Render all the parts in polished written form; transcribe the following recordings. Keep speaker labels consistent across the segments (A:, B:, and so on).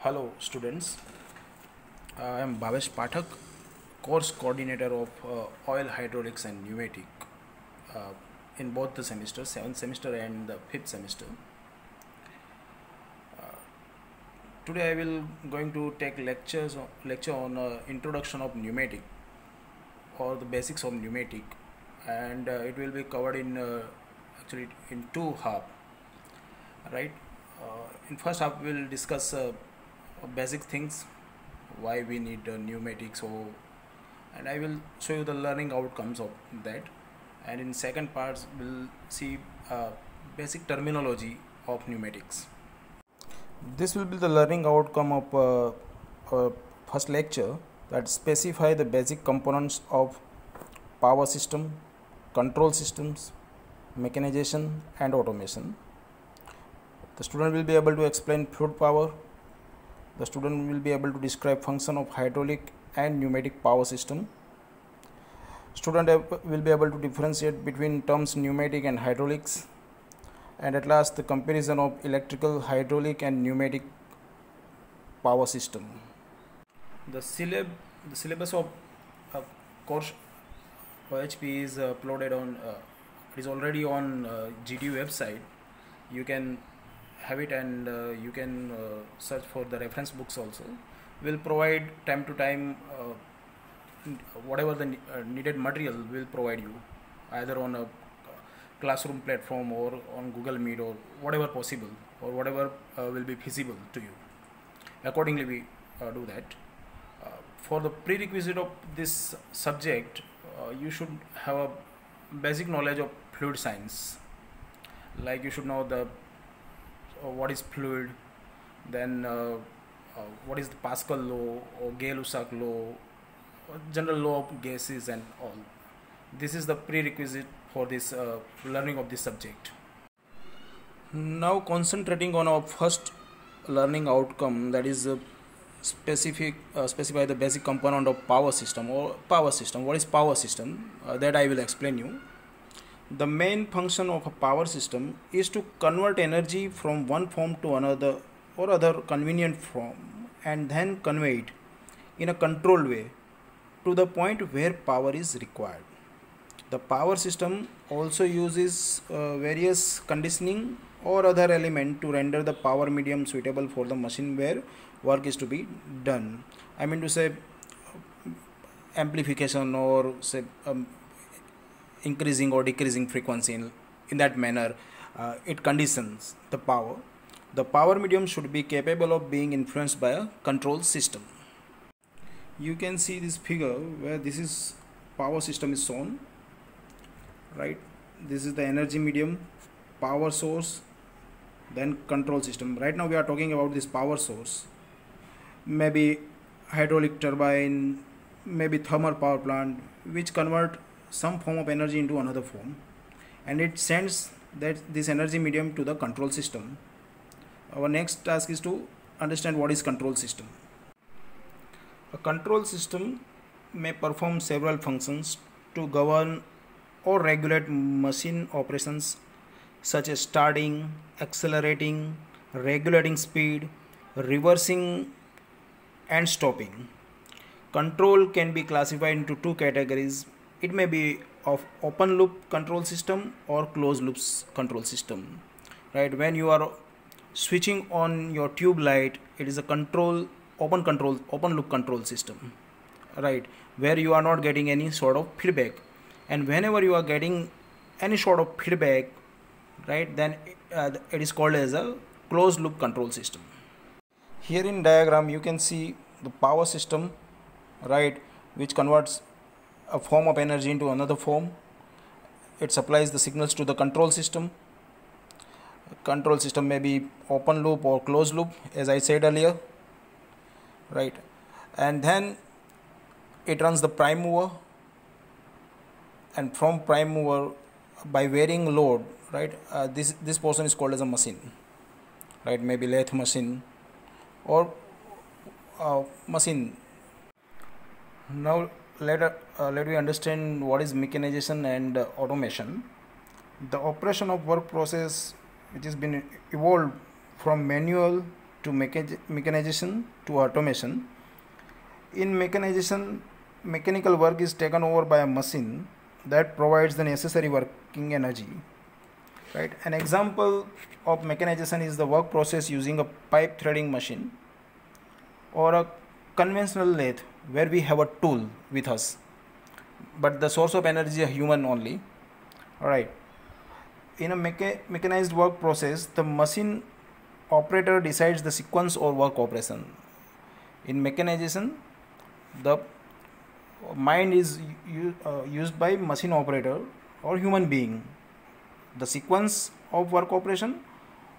A: Hello students, I am Bhavesh Pathak, course coordinator of oil hydraulics and pneumatic uh, in both the semesters, 7th semester and the 5th semester. Today I will going to take lecture on introduction of pneumatic or the basics of pneumatic, and it will be covered in actually in two half, right? In first half we will discuss basic things, why we need pneumatics, and I will show you the learning outcomes of that. And in second parts we'll see basic terminology of pneumatics. This will be the learning outcome of first lecture, that specify the basic components of power system, control systems, mechanization and automation. The student will be able to explain fluid power. The student will be able to describe function of hydraulic and pneumatic power system. Student will be able to differentiate between terms pneumatic and hydraulics, and at last the comparison of electrical, hydraulic and pneumatic power system. The syllabus of course OHP is uploaded on it is already on GTU website. You can have it, and you can search for the reference books also. We'll provide time to time whatever the needed material will provide you, either on a classroom platform or on Google Meet, or whatever possible, or whatever will be feasible to you. Accordingly we do that. For the prerequisite of this subject, you should have a basic knowledge of fluid science. Like you should know the what is fluid, then what is the Pascal law or Gay-Lussac law, general law of gases and all. This is the prerequisite for this learning of this subject. Now concentrating on our first learning outcome, that is specify the basic component of power system or power system. What is power system? That I will explain you. The main function of a power system is to convert energy from one form to another or other convenient form, and then convey it in a controlled way to the point where power is required. The power system also uses various conditioning or other element to render the power medium suitable for the machine where work is to be done. I mean to say amplification, or say increasing or decreasing frequency. In that manner it conditions the power. The power medium should be capable of being influenced by a control system. You can see this figure where this is power system is shown, right? This is the energy medium, power source, then control system. Right now we are talking about this power source, maybe hydraulic turbine, maybe thermal power plant, which convert some form of energy into another form, and it sends this energy medium to the control system. Our next task is to understand what is control system. A control system may perform several functions to govern or regulate machine operations, such as starting, accelerating, regulating speed, reversing and stopping. Control can be classified into two categories. It may be of open loop control system or closed loop control system, right? When you are switching on your tube light, it is a open loop control system, right, where you are not getting any sort of feedback. And whenever you are getting any sort of feedback, right, then it is called as a closed loop control system. Here in diagram you can see the power system, right, which converts a form of energy into another form. It supplies the signals to the control system. Control system may be open loop or closed loop, as I said earlier, right? And then it runs the prime mover, and from prime mover, by varying load, right, this portion is called as a machine, right? Maybe lathe machine or machine. Now let me understand what is mechanization and automation. The operation of work process which has been evolved from manual to mechanization to automation. In mechanization, mechanical work is taken over by a machine that provides the necessary working energy. Right? An example of mechanization is the work process using a pipe threading machine or a conventional lathe where we have a tool with us, but the source of energy is a human only. Alright. In a mechanized work process, the machine operator decides the sequence or work operation. In mechanization, the mind is used by machine operator or human being. The sequence of work operation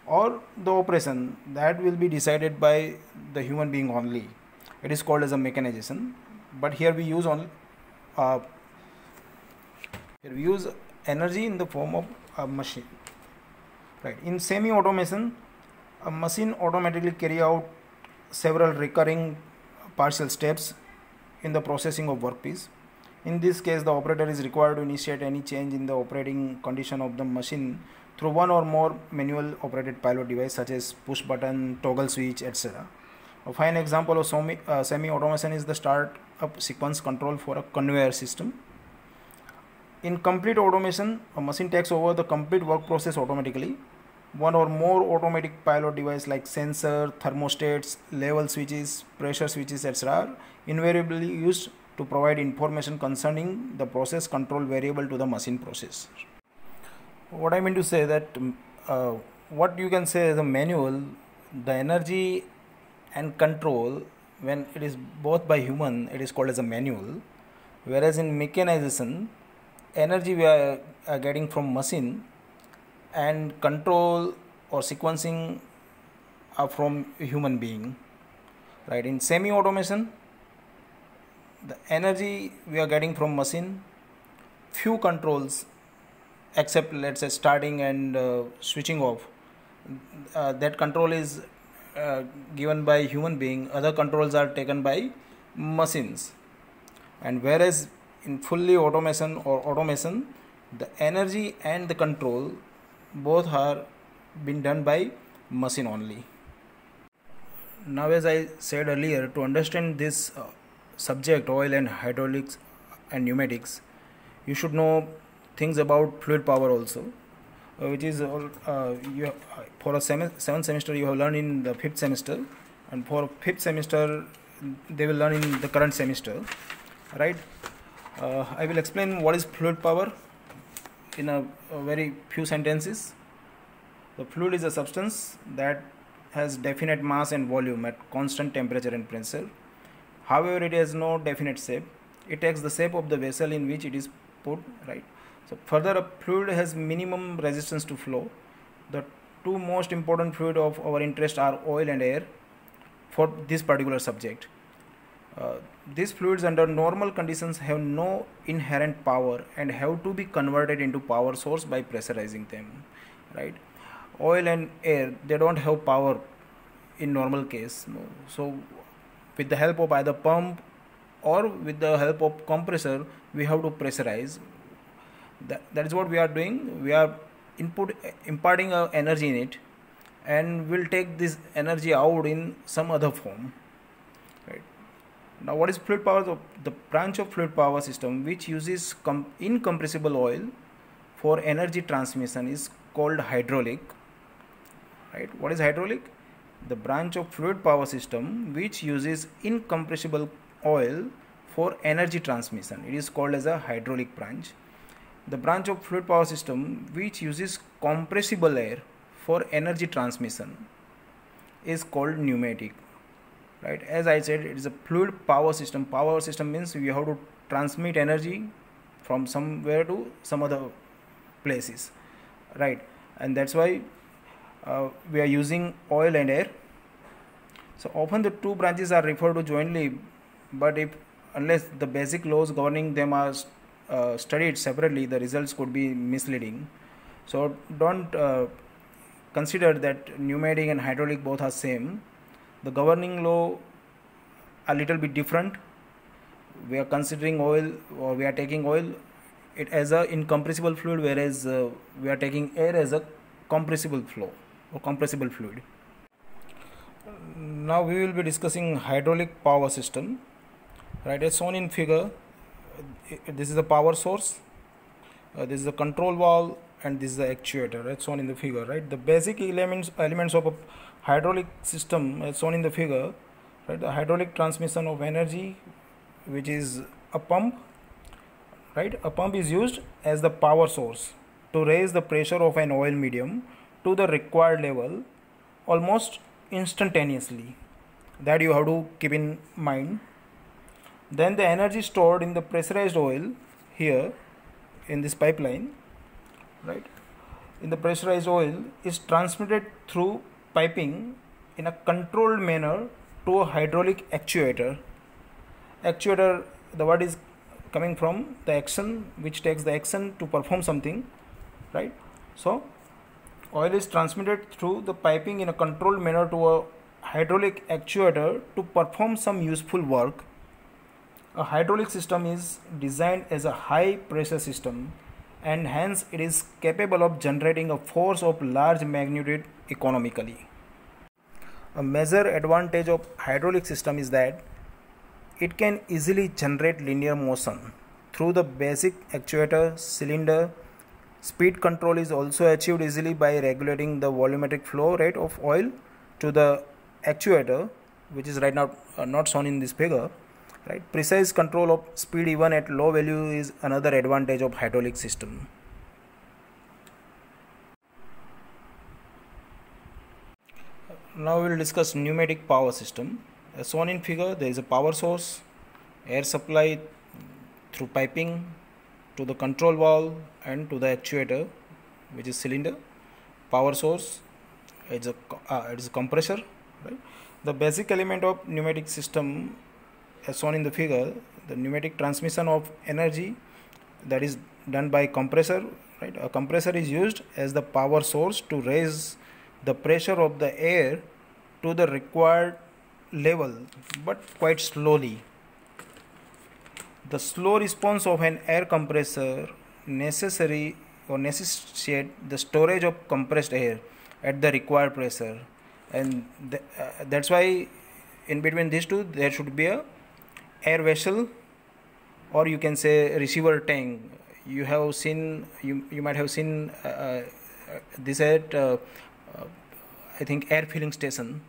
A: or the operation, that will be decided by the human being only. It is called as a mechanization. But here we use energy in the form of a machine. Right. In semi-automation, a machine automatically carry out several recurring partial steps in the processing of workpiece. In this case, the operator is required to initiate any change in the operating condition of the machine through one or more manual operated pilot device such as push button, toggle switch, etc. A fine example of semi-automation is the start-up sequence control for a conveyor system. In complete automation, a machine takes over the complete work process automatically. One or more automatic pilot device like sensor, thermostats, level switches, pressure switches, etc. are invariably used to provide information concerning the process control variable to the machine process. What I mean to say that what you can say is a manual, the energy and control, when it is both by human, it is called as a manual, whereas in mechanization, energy we are getting from machine and control or sequencing are from human being. Right? In semi-automation, the energy we are getting from machine, few controls except let's say starting and switching off, that control is given by human being, other controls are taken by machines. And whereas in fully automation or automation, the energy and the control both are been done by machine only. Now, as I said earlier, to understand this subject, oil and hydraulics and pneumatics, you should know things about fluid power also, which is for a 7th semester you have learned in the 5th semester, and for 5th semester they will learn in the current semester. Right? I will explain what is fluid power in a very few sentences. The fluid is a substance that has definite mass and volume at constant temperature and pressure. However, it has no definite shape. It takes the shape of the vessel in which it is put. Right? So further, a fluid has minimum resistance to flow. The two most important fluid of our interest are oil and air for this particular subject. These fluids under normal conditions have no inherent power and have to be converted into power source by pressurizing them. Right? Oil and air, they don't have power in normal case. No. So with the help of either pump or with the help of compressor, we have to pressurize. That is what we are doing. We are imparting energy in it, and we'll take this energy out in some other form. Right? Now, what is fluid power? The branch of fluid power system which uses incompressible oil for energy transmission is called hydraulic. Right? What is hydraulic? The branch of fluid power system which uses incompressible oil for energy transmission. It is called as a hydraulic branch. The branch of fluid power system which uses compressible air for energy transmission is called pneumatic. Right? As I said, it is a fluid power system. Power system means we have to transmit energy from somewhere to some other places. Right? And that's why we are using oil and air. So often the two branches are referred to jointly, but unless the basic laws governing them are studied separately, the results could be misleading. So don't consider that pneumatic and hydraulic both are same. The governing law a little bit different. We are considering oil, or we are taking oil it as a incompressible fluid, whereas we are taking air as a compressible flow or compressible fluid. Now we will be discussing hydraulic power system, right? As shown in figure, this is the power source, this is the control valve, and this is the actuator as shown in the figure, right? The basic elements of a hydraulic system as shown in the figure, right? The hydraulic transmission of energy, which is a pump, right? A pump is used as the power source to raise the pressure of an oil medium to the required level almost instantaneously. That you have to keep in mind. Then the energy stored in the pressurized oil here in this pipeline, right, in the pressurized oil is transmitted through piping in a controlled manner to a hydraulic actuator. The word is coming from the action, which takes the action to perform something, right? So oil is transmitted through the piping in a controlled manner to a hydraulic actuator to perform some useful work. A hydraulic system is designed as a high pressure system, and hence it is capable of generating a force of large magnitude economically. A major advantage of hydraulic system is that it can easily generate linear motion through the basic actuator cylinder. Speed control is also achieved easily by regulating the volumetric flow rate of oil to the actuator, which is right now not shown in this figure, right? Precise control of speed even at low value is another advantage of hydraulic system. Now we will discuss pneumatic power system. As shown in figure, there is a power source, air supply through piping to the control valve and to the actuator, which is cylinder. Power source, it is a compressor, right? The basic element of pneumatic system as shown in the figure, the pneumatic transmission of energy, that is done by compressor, right? A compressor is used as the power source to raise the pressure of the air to the required level, but quite slowly. The slow response of an air compressor necessitate the storage of compressed air at the required pressure, and that's why in between these two there should be a air vessel, or you can say receiver tank. You have seen, you might have seen this at I think air filling station,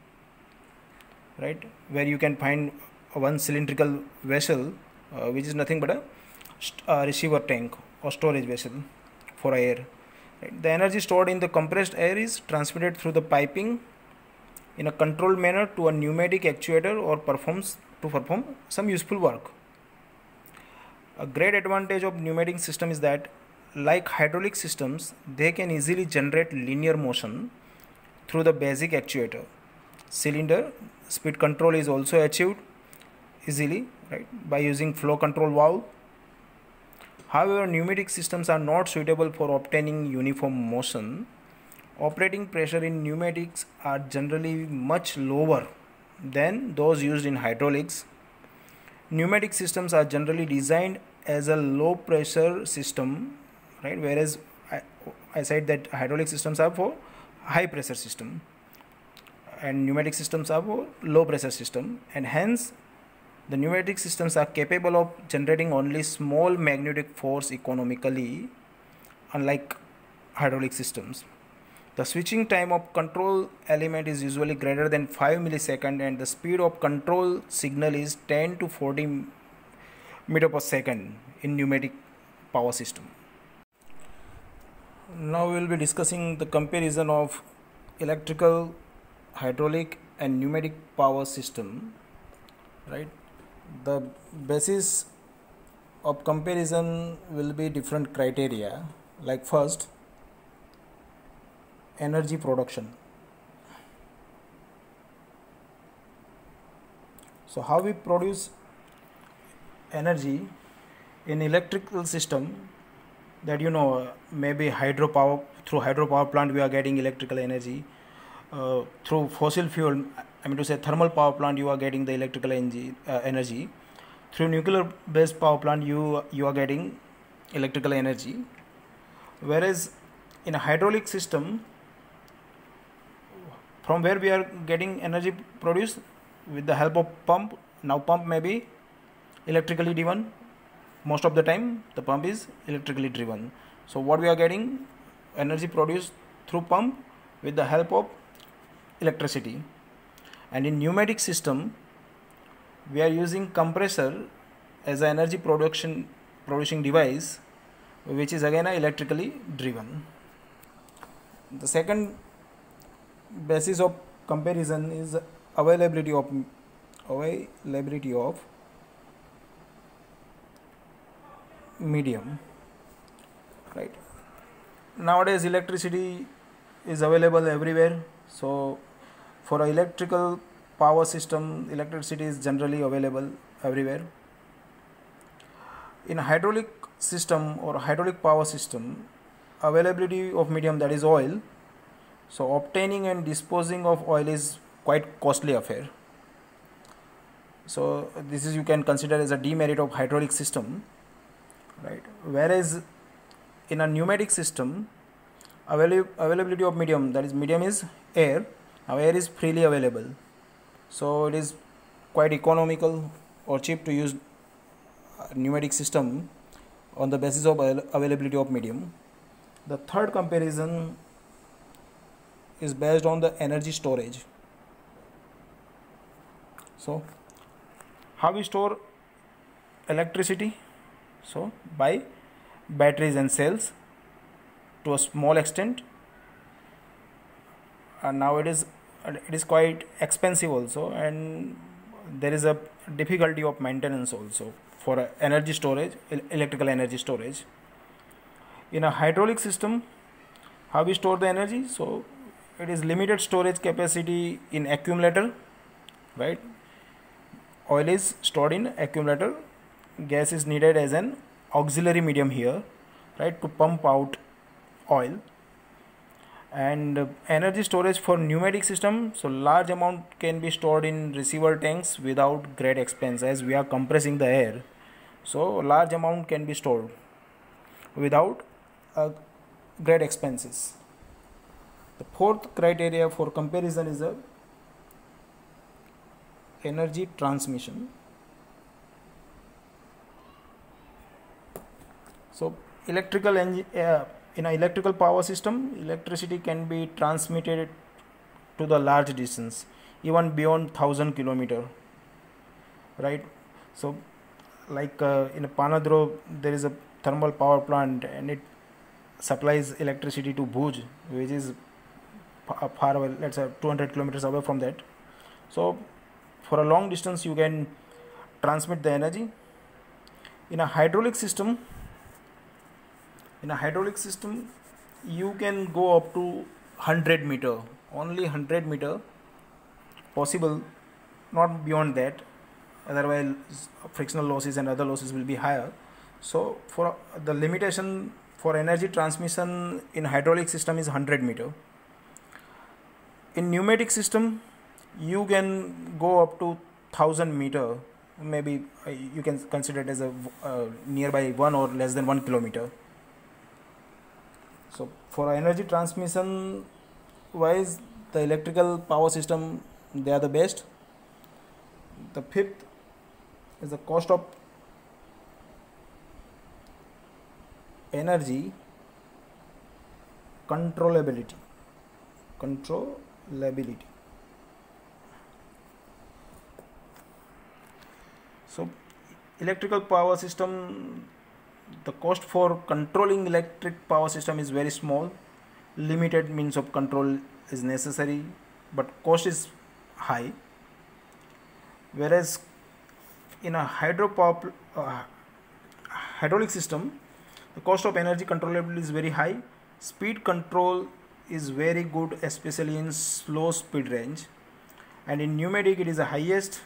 A: right, where you can find one cylindrical vessel which is nothing but a receiver tank or storage vessel for air, right? The energy stored in the compressed air is transmitted through the piping in a controlled manner to a pneumatic actuator or perform some useful work. A great advantage of pneumatic system is that, like hydraulic systems, they can easily generate linear motion through the basic actuator cylinder. Speed control is also achieved easily, right, by using flow control valve. However, pneumatic systems are not suitable for obtaining uniform motion. Operating pressure in pneumatics are generally much lower than those used in hydraulics. Pneumatic systems are generally designed as a low pressure system, right, whereas I said that hydraulic systems are for high pressure system and pneumatic systems are for low pressure system, and hence the pneumatic systems are capable of generating only small magnetic force economically, unlike hydraulic systems. The switching time of control element is usually greater than 5 milliseconds, and the speed of control signal is 10 to 40 meter per second in pneumatic power system. Now we will be discussing the comparison of electrical, hydraulic and pneumatic power system, right? The basis of comparison will be different criteria, like first, energy production. So how we produce energy in electrical system, that maybe hydropower, through hydropower plant we are getting electrical energy, through fossil fuel, I mean to say thermal power plant, you are getting the electrical energy. Through nuclear based power plant you are getting electrical energy. Whereas in a hydraulic system, from where we are getting energy produced? With the help of pump. Now pump may be electrically driven. Most of the time the pump is electrically driven. So what we are getting? Energy produced through pump with the help of electricity. And in pneumatic system we are using compressor as an energy producing device, which is again electrically driven. The second basis of comparison is availability of medium. Right, nowadays electricity is available everywhere, so for an electrical power system electricity is generally available everywhere. In a hydraulic system or hydraulic power system, availability of medium, that is oil, so obtaining and disposing of oil is quite costly affair. So this is, you can consider as a demerit of hydraulic system, right? Whereas in a pneumatic system, availability of medium, that is medium is air. Now air is freely available, so it is quite economical or cheap to use pneumatic system on the basis of availability of medium. The third comparison is based on the energy storage. So how we store electricity? So by batteries and cells to a small extent, and nowadays it is quite expensive also, and there is a difficulty of maintenance also for energy storage, electrical energy storage. In a hydraulic system, how we store the energy? So it is limited storage capacity in accumulator, right? Oil is stored in accumulator, gas is needed as an auxiliary medium here, right, to pump out oil. And energy storage for pneumatic system, so large amount can be stored in receiver tanks without great expense, as we are compressing the air, so large amount can be stored without great expenses. The fourth criteria for comparison is the energy transmission. So electrical in an electrical power system, electricity can be transmitted to the large distance, even beyond 1000 kilometer, right? So like in a Panadro there is a thermal power plant, and it supplies electricity to Bhuj, which is far away, let's say 200 kilometers away from that. So for a long distance you can transmit the energy. In a hydraulic system, you can go up to 100 meter, only 100 meter possible, not beyond that, otherwise frictional losses and other losses will be higher. So for the limitation for energy transmission in hydraulic system is 100 meter. In pneumatic system you can go up to 1000 meter, maybe you can consider it as a nearby 1 or less than 1 kilometer. So for energy transmission wise, the electrical power system, they are the best. The fifth is the cost of energy controllability. So electrical power system, the cost for controlling electric power system is very small. Limited means of control is necessary, but cost is high. Whereas in a hydraulic system, the cost of energy controllability is very high. Speed control is very good, especially in slow speed range. And in pneumatic it is the highest.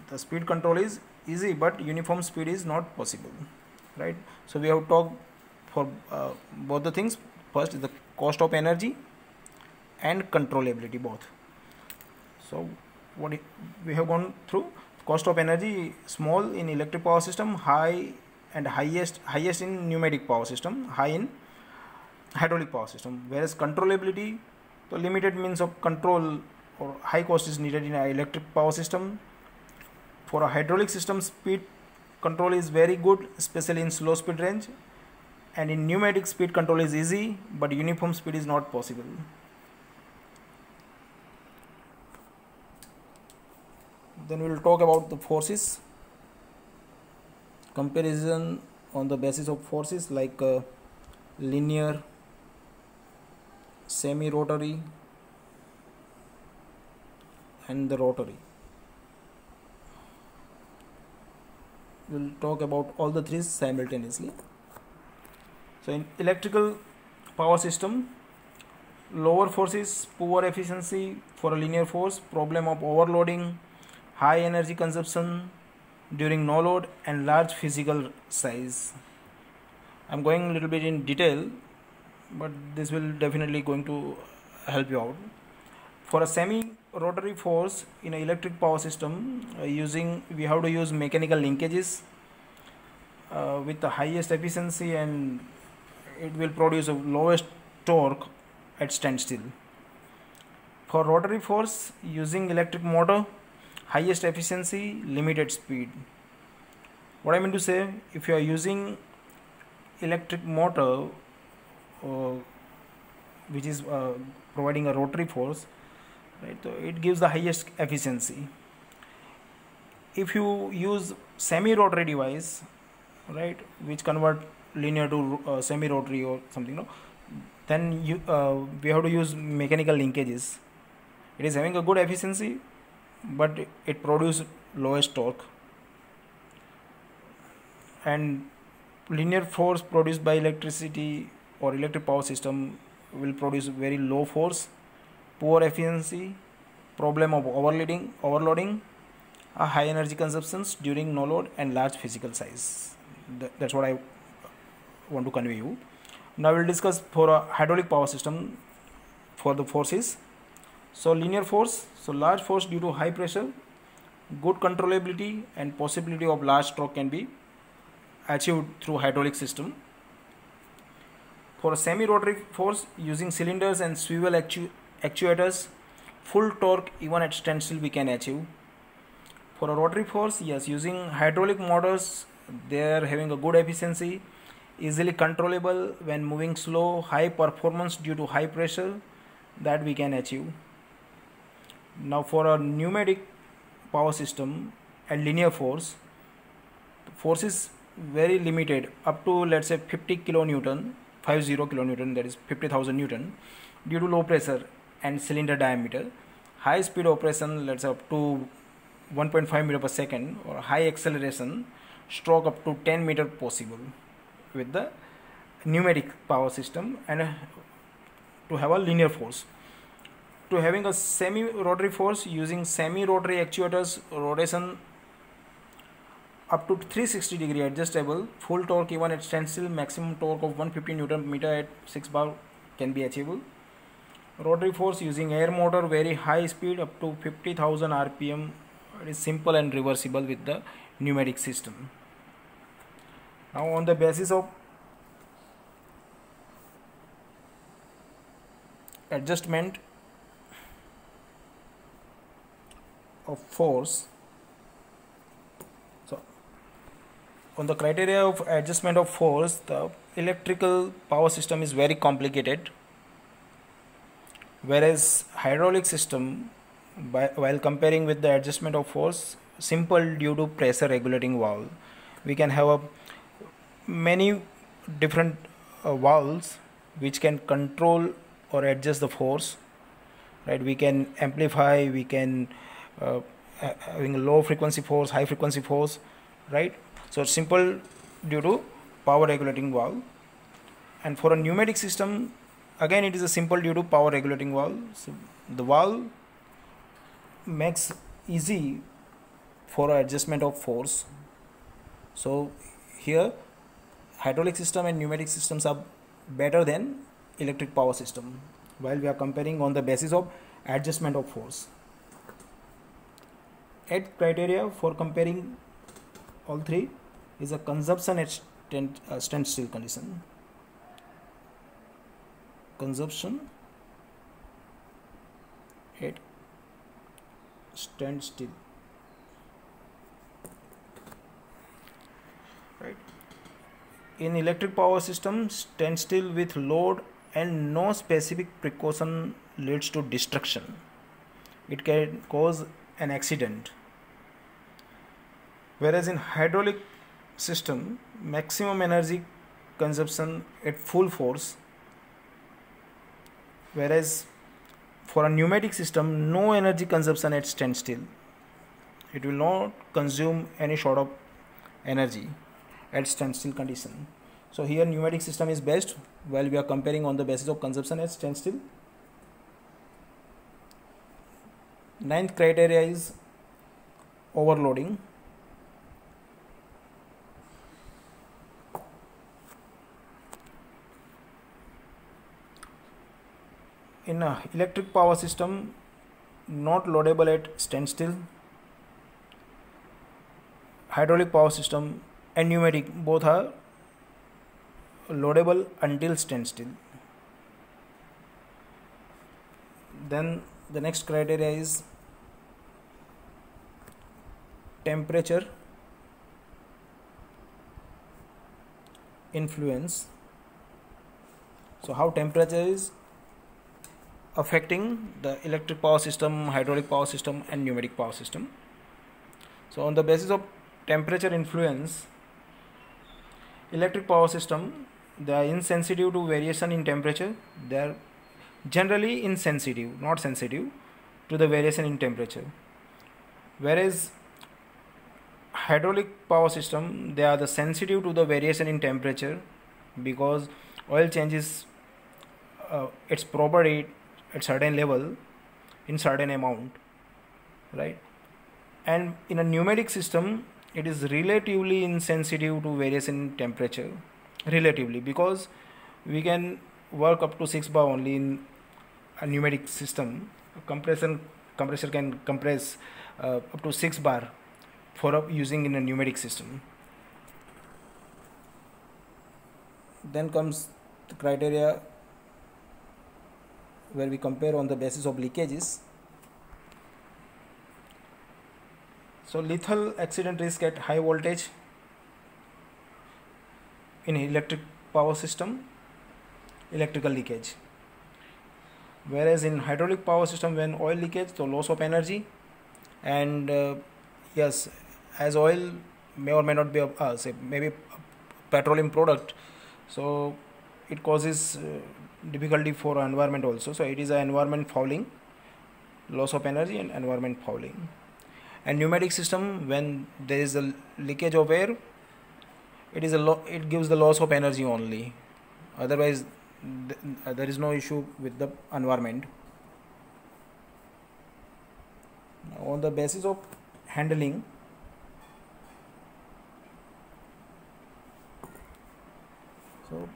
A: The speed control is easy, but uniform speed is not possible, right? So we have talked for both the things. First is the cost of energy and controllability, both. So what we have gone through: cost of energy small in electric power system, high and highest in pneumatic power system, high in hydraulic power system. Whereas controllability So limited means of control or high cost is needed in an electric power system. For a hydraulic system, speed control is very good, especially in slow speed range, and in pneumatic speed control is easy, but uniform speed is not possible. Then we will talk about the forces. Comparison on the basis of forces like linear, semi-rotary and the rotary. We will talk about all the three simultaneously. So in electrical power system, lower forces, poor efficiency for a linear force, problem of overloading, high energy consumption during no load, and large physical size. I am going a little bit in detail, but this will definitely going to help you out. For a semi-rotary force in an electric power system, we have to use mechanical linkages with the highest efficiency, and it will produce the lowest torque at standstill. For rotary force, using electric motor, highest efficiency, limited speed. What I mean to say, if you are using electric motor which is providing a rotary force, right, so it gives the highest efficiency. If you use semi-rotary device, right, which convert linear to semi-rotary or something, no, then we have to use mechanical linkages. It is having a good efficiency, but it produces lowest torque. And linear force produced by electricity or electric power system will produce very low force, poor efficiency, problem of overloading, high energy consumptions during no load, and large physical size. That's what I want to convey you. Now we'll discuss for a hydraulic power system for the forces. So linear force, so large force due to high pressure, good controllability, and possibility of large torque can be achieved through hydraulic system. For a semi-rotary force, using cylinders and swivel actuators, full torque even at standstill we can achieve. For a rotary force, yes, using hydraulic motors, they are having a good efficiency, easily controllable when moving slow, high performance due to high pressure, that we can achieve. Now for a pneumatic power system and linear force, the force is very limited, up to let's say 50 kilonewton, that is 50,000 Newton, due to low pressure and cylinder diameter, high speed operation, let's say up to 1.5 meter per second, or high acceleration, stroke up to 10 meter possible with the pneumatic power system, and to have a linear force. To having a semi-rotary force, using semi-rotary actuators, rotation up to 360 degree adjustable, full torque even at standstill, maximum torque of 150 Newton meter at 6 bar can be achievable. Rotary force using air motor, very high speed up to 50,000 rpm. It is simple and reversible with the pneumatic system. Now on the basis of adjustment of force, so on the criteria of adjustment of force, the electrical power system is very complicated, whereas hydraulic system, while comparing with the adjustment of force, simple due to pressure regulating valve. We can have many different valves which can control or adjust the force, right? We can amplify, we can having a low frequency force, high frequency force, right? So it's simple due to power regulating valve. And for a pneumatic system, again it is a simple due to power regulating valve. So the valve makes easy for adjustment of force. So here hydraulic system and pneumatic systems are better than electric power system while we are comparing on the basis of adjustment of force. 8th criteria for comparing all three is a consumption at standstill condition. Consumption at standstill, right? In electric power system, standstill with load and no specific precaution leads to destruction. It can cause an accident. Whereas in hydraulic system, maximum energy consumption at full force, whereas for a pneumatic system, no energy consumption at standstill. It will not consume any sort of energy at standstill condition. So here pneumatic system is best while we are comparing on the basis of consumption at standstill. Ninth criteria is overloading. In a electric power system, not loadable at standstill. Hydraulic power system and pneumatic both are loadable until standstill. Then the next criteria is temperature influence. So how temperature is affecting the electric power system, hydraulic power system and pneumatic power system. So on the basis of temperature influence, electric power system, they are insensitive to variation in temperature. They are generally insensitive, not sensitive to the variation in temperature. Whereas hydraulic power system, they are the sensitive to the variation in temperature because oil changes its property at certain level in certain amount, right? And in a pneumatic system, it is relatively insensitive to variation in temperature, relatively, because we can work up to 6 bar only in a pneumatic system. Compressor can compress up to 6 bar for using in a pneumatic system. Then comes the criteria where we compare on the basis of leakages. So lethal accident risk at high voltage in electric power system, electrical leakage. Whereas in hydraulic power system, when oil leakage, so loss of energy, and yes, as oil may or may not be say maybe petroleum product, so it causes difficulty for environment also. So it is an environment fouling, loss of energy and environment fouling. And pneumatic system, when there is a leakage of air, it is it gives the loss of energy only. Otherwise, there is no issue with the environment. Now, on the basis of handling, so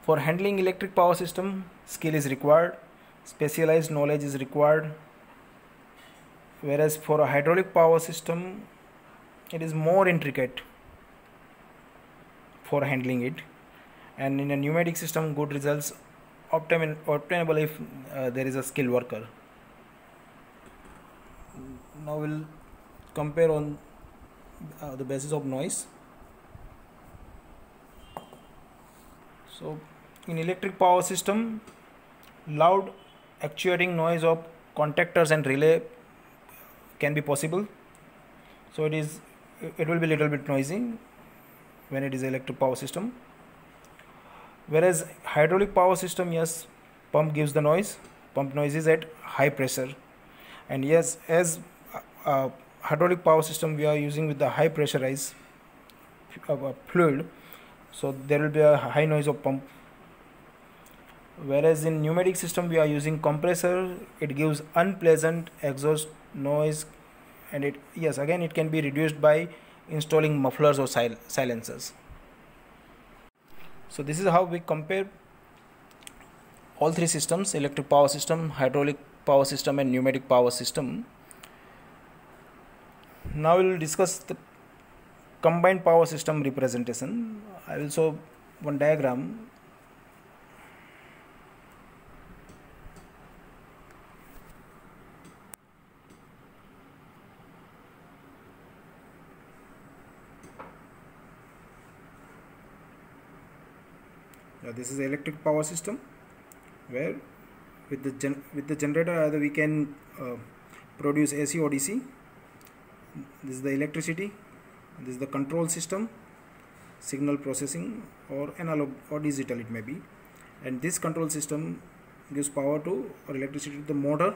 A: for handling electric power system, skill is required, specialized knowledge is required. Whereas for a hydraulic power system, it is more intricate for handling it, and in a pneumatic system, good results obtainable if there is a skilled worker. Now we'll compare on the basis of noise. So in electric power system, loud actuating noise of contactors and relay can be possible. So it will be little bit noisy when it is electric power system. Whereas hydraulic power system, yes, pump gives the noise. Pump noise is at high pressure, and yes, as hydraulic power system, we are using with the high pressurized fluid, so there will be a high noise of pump. Whereas in pneumatic system, we are using compressor, it gives unpleasant exhaust noise, and it can be reduced by installing mufflers or silencers. So this is how we compare all three systems: electric power system, hydraulic power system and pneumatic power system. Now we will discuss the combined power system representation. I will show one diagram. this is electric power system, where with the generator either we can produce AC or DC. This is the electricity. This is the control system, signal processing or analog or digital it may be, and this control system gives power to or electricity to the motor,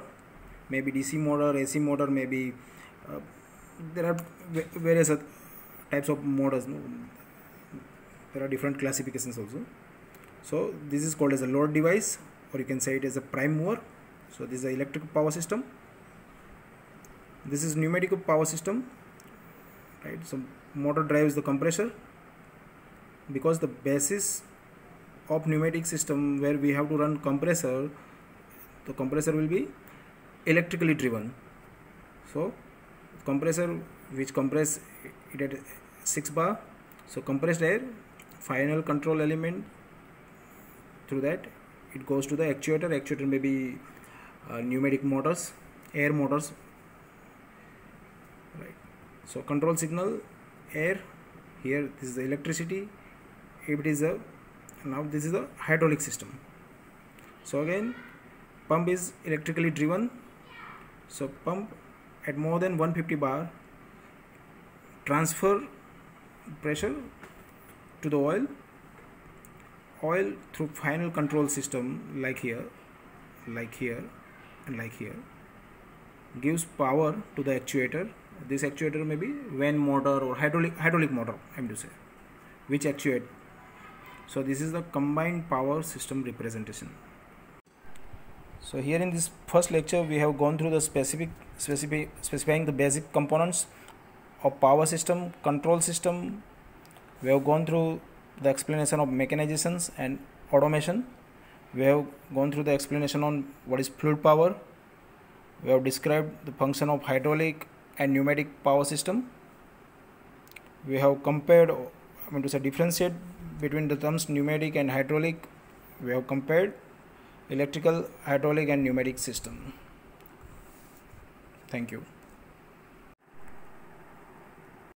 A: maybe DC motor, AC motor, maybe there are various types of motors. There are different classifications also. So this is called as a load device, or you can say it as a prime mover. So this is the electric power system. This is pneumatic power system, right? So motor drives the compressor, because the basis of pneumatic system where we have to run compressor, the compressor will be electrically driven. So compressor which compress it at 6 bar, so compressed air, final control element, through that it goes to the actuator may be pneumatic motors, air motors, right? So control signal, air, here this is the electricity, if it is a, now this is a hydraulic system. So again pump is electrically driven, so pump at more than 150 bar transfer pressure to the oil through final control system, like here and like here, gives power to the actuator. This actuator may be van motor or hydraulic motor, I'm to say, which actuate. So this is the combined power system representation. So here in this first lecture we have gone through the specifying the basic components of power system, control system. We have gone through the explanation of mechanizations and automation. We have gone through the explanation on what is fluid power. We have described the function of hydraulic and pneumatic power system. We have compared, differentiate between the terms pneumatic and hydraulic. We have compared electrical, hydraulic and pneumatic system. Thank you.